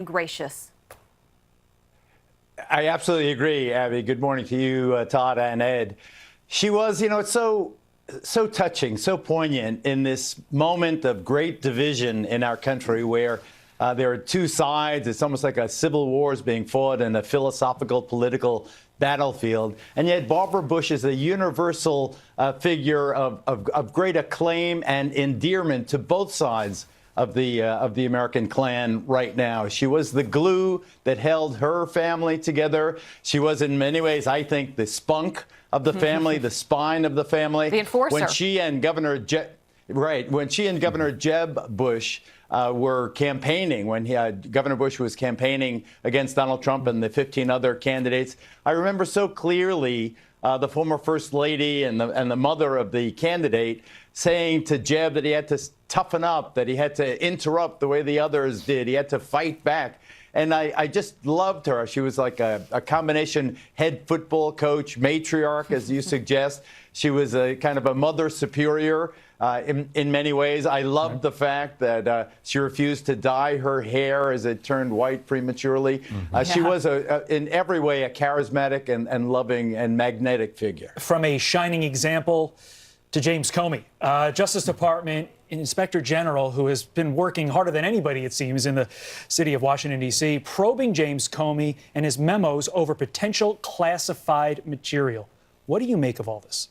gracious. I absolutely agree, Abby. Good morning to you, Todd and Ed. She was, it's so touching, so poignant in this moment of great division in our country where there are two sides. It's almost like a civil war is being fought in a philosophical, political battlefield. And yet Barbara Bush is a universal figure of great acclaim and endearment to both sides of the American clan right now. She was the glue that held her family together. She was, in many ways, I think, the spunk of the family, the spine of the family. The enforcer. When she and Governor Jeb Bush were campaigning, when Governor Bush was campaigning against Donald Trump and the 15 other candidates, I remember so clearly the former First Lady and the mother of the candidate saying to Jeb that he had to toughen up, that he had to interrupt the way the others did. He had to fight back. And I just loved her. She was like a combination head football coach, matriarch, as you suggest. She was a kind of a mother superior in many ways. I loved the fact that she refused to dye her hair as it turned white prematurely. She was, in every way, a charismatic and loving and magnetic figure. From a shining example to James Comey, Justice Department Inspector General, who has been working harder than anybody, it seems, in the city of Washington, D.C., probing James Comey and his memos over potential classified material. What do you make of all this?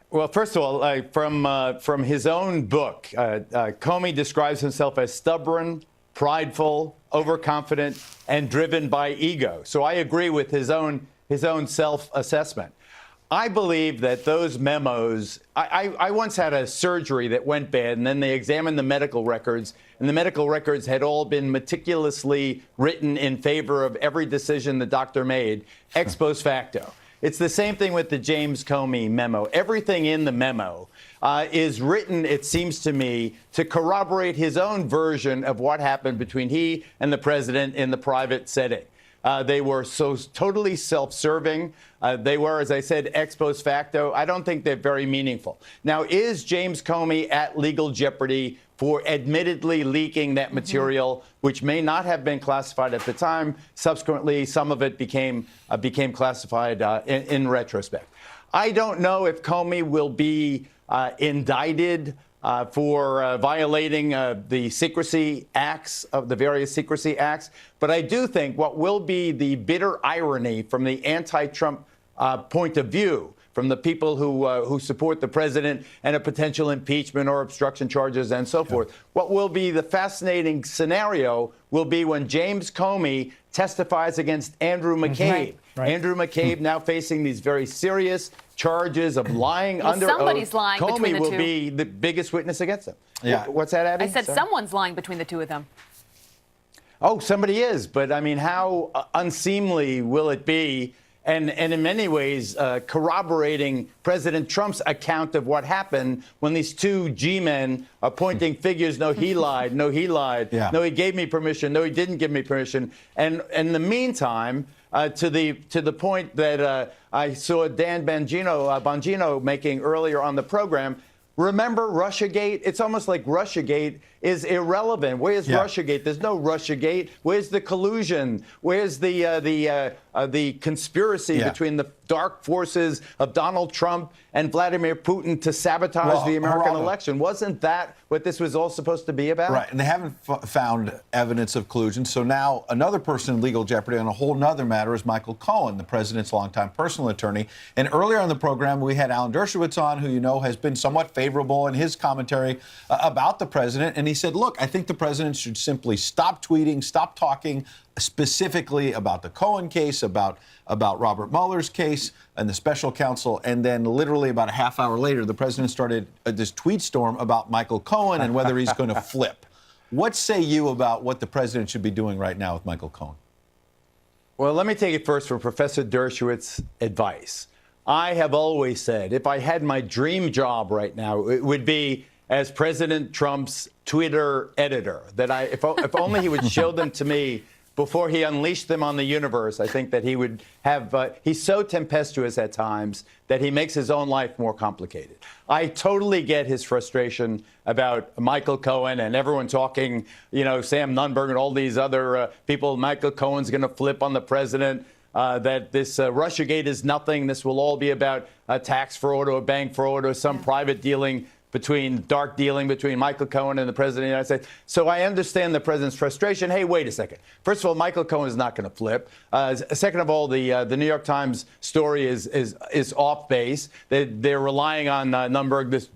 Well, first of all, from his own book, Comey describes himself as stubborn, prideful, overconfident, and driven by ego. So I agree with his own self-assessment. I believe that those memos, I once had a surgery that went bad, and then they examined the medical records, and the medical records had all been meticulously written in favor of every decision the doctor made, ex post facto. It's the same thing with the James Comey memo. Everything in the memo is written, it seems to me, to corroborate his own version of what happened between he and the president in the private setting. They were so totally self-serving. They were, as I said, ex post facto. I don't think they're very meaningful. Now, is James Comey at legal jeopardy for admittedly leaking that material, which may not have been classified at the time? Subsequently, some of it became classified in retrospect. I don't know if Comey will be indicted for violating the secrecy acts of the various secrecy acts. But I do think what will be the bitter irony from the anti-Trump point of view, from the people who support the president and a potential impeachment or obstruction charges and so forth, what will be the fascinating scenario will be when James Comey testifies against Andrew McCabe. Right. Andrew McCabe now facing these very serious charges of lying under somebody's oath. Lying Comey between the will two. be the biggest witness against him. Yeah. What's that, Abby? I said Sorry? someone's lying between the two of them. Oh, somebody is. But, I mean, how unseemly will it be? And in many ways, corroborating President Trump's account of what happened when these two G-men are pointing figures. No, he lied. No, he lied. Yeah. No, he gave me permission. No, he didn't give me permission. And in the meantime, to the point that I saw Dan Bongino making earlier on the program, remember Russiagate? It's almost like Russiagate is irrelevant. Where's Russiagate? There's no Russiagate. Where's the collusion? Where's the conspiracy between the dark forces of Donald Trump and Vladimir Putin to sabotage the American election? Wasn't that what this was all supposed to be about? Right, and they haven't found evidence of collusion. So now another person in legal jeopardy on a whole nother matter is Michael Cohen, the president's longtime personal attorney. And earlier on the program, we had Alan Dershowitz on, who has been somewhat favorable in his commentary about the president. And he said, look, I think the president should simply stop tweeting, stop talking specifically about the Cohen case, about Robert Mueller's case and the special counsel. And then literally about a half hour later, the president started this tweet storm about Michael Cohen and whether he's going to flip. What say you about what the president should be doing right now with Michael Cohen? Well, let me take it first from Professor Dershowitz's advice. I have always said if I had my dream job right now, it would be as President Trump's Twitter editor, that if only he would show them to me before he unleashed them on the universe, I think that he would have, he's so tempestuous at times that he makes his own life more complicated. I totally get his frustration about Michael Cohen and everyone talking, you know, Sam Nunberg and all these other people. Michael Cohen's going to flip on the president, that this Russiagate is nothing. This will all be about tax fraud or bank fraud or some private dealing dark dealing between Michael Cohen and the president of the United States. So I understand the president's frustration. Hey, wait a second. First of all, Michael Cohen is not going to flip. Second of all, the New York Times story is off base. They're relying on Nunberg, this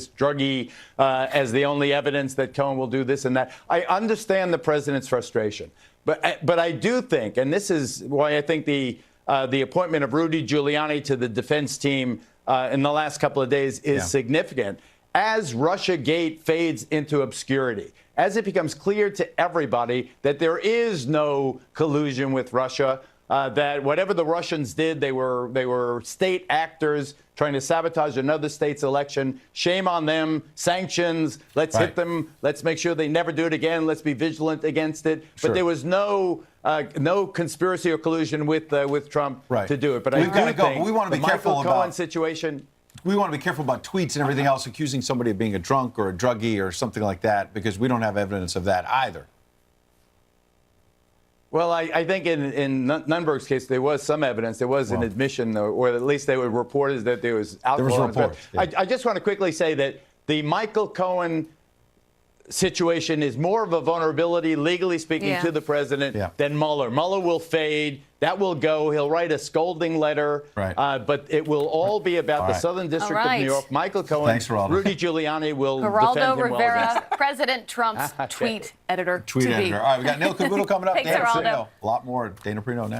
druggie, as the only evidence that Cohen will do this and that. I understand the president's frustration, but I do think, and this is why I think the appointment of Rudy Giuliani to the defense team in the last couple of days is significant. As Russiagate fades into obscurity, as it becomes clear to everybody that there is no collusion with Russia, that whatever the Russians did, they were state actors trying to sabotage another state's election. Shame on them. Sanctions. Let's hit them. Let's make sure they never do it again. Let's be vigilant against it. Sure. But there was no conspiracy or collusion with Trump to do it. But We've I got to do go. think But we want to the be careful Michael Cohen about situation. We want to be careful about tweets and everything else accusing somebody of being a drunk or a druggie or something like that, because we don't have evidence of that either. Well, I think in Nunberg's case, there was some evidence. There was an admission, or at least they were reported that there was alcohol. There was reports. Yeah. I just want to quickly say that the Michael Cohen situation is more of a vulnerability, legally speaking, to the president than Mueller. Mueller will fade. That will go. He'll write a scolding letter. But it will all be about the Southern District of New York. Michael Cohen, Thanks, Geraldo. Rudy Giuliani will Geraldo defend him Rivera, well. President Trump's tweet editor. Tweet editor. All right, we got Neil Cavuto coming up. Thanks, Dana Geraldo. Perino. A lot more. Dana Perino next.